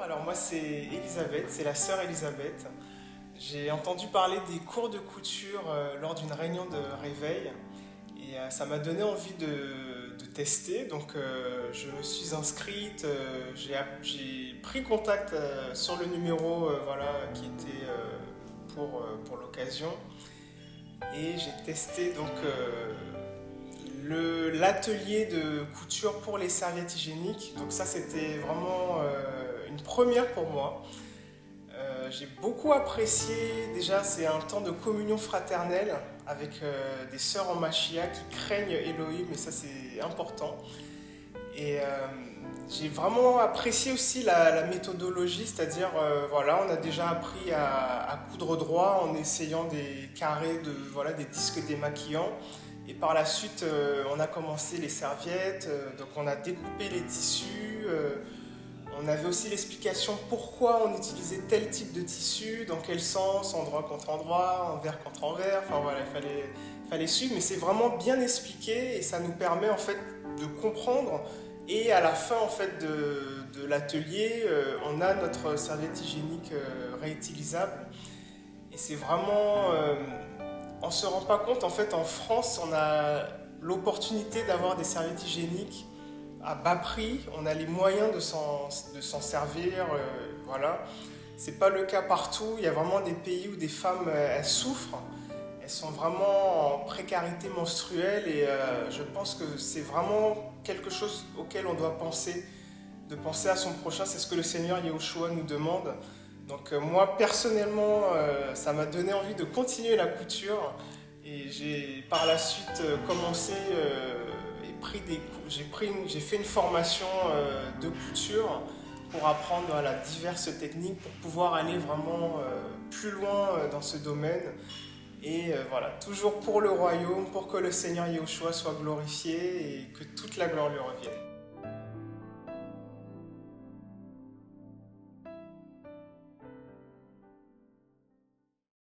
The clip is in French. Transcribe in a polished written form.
Alors moi c'est Elisabeth, c'est la sœur Elisabeth. J'ai entendu parler des cours de couture lors d'une réunion de réveil et ça m'a donné envie de tester. Donc je me suis inscrite, j'ai pris contact sur le numéro voilà, qui était pour l'occasion et j'ai testé donc l'atelier de couture pour les serviettes hygiéniques. Donc ça c'était vraiment une première pour moi. J'ai beaucoup apprécié, déjà c'est un temps de communion fraternelle avec des sœurs en Machia qui craignent Elohim, et ça c'est important. Et j'ai vraiment apprécié aussi la méthodologie, c'est-à-dire voilà, on a déjà appris à coudre droit en essayant des carrés, voilà, des disques démaquillants. Et par la suite, on a commencé les serviettes, donc on a découpé les tissus. On avait aussi l'explication pourquoi on utilisait tel type de tissu, dans quel sens, endroit contre endroit, envers contre envers. Enfin voilà, il fallait suivre, mais c'est vraiment bien expliqué et ça nous permet en fait de comprendre. Et à la fin en fait de l'atelier, on a notre serviette hygiénique réutilisable. Et c'est vraiment, on ne se rend pas compte, en fait en France, on a l'opportunité d'avoir des serviettes hygiéniques à bas prix, on a les moyens de s'en servir, voilà. C'est pas le cas partout, il y a vraiment des pays où des femmes elles souffrent, elles sont vraiment en précarité menstruelle et je pense que c'est vraiment quelque chose auquel on doit penser, de penser à son prochain, c'est ce que le Seigneur Yahushua nous demande. Donc moi personnellement, ça m'a donné envie de continuer la couture et j'ai par la suite commencé j'ai fait une formation de couture pour apprendre voilà, diverses techniques pour pouvoir aller vraiment plus loin dans ce domaine et voilà, toujours pour le royaume, pour que le Seigneur Yahushua soit glorifié et que toute la gloire lui revienne.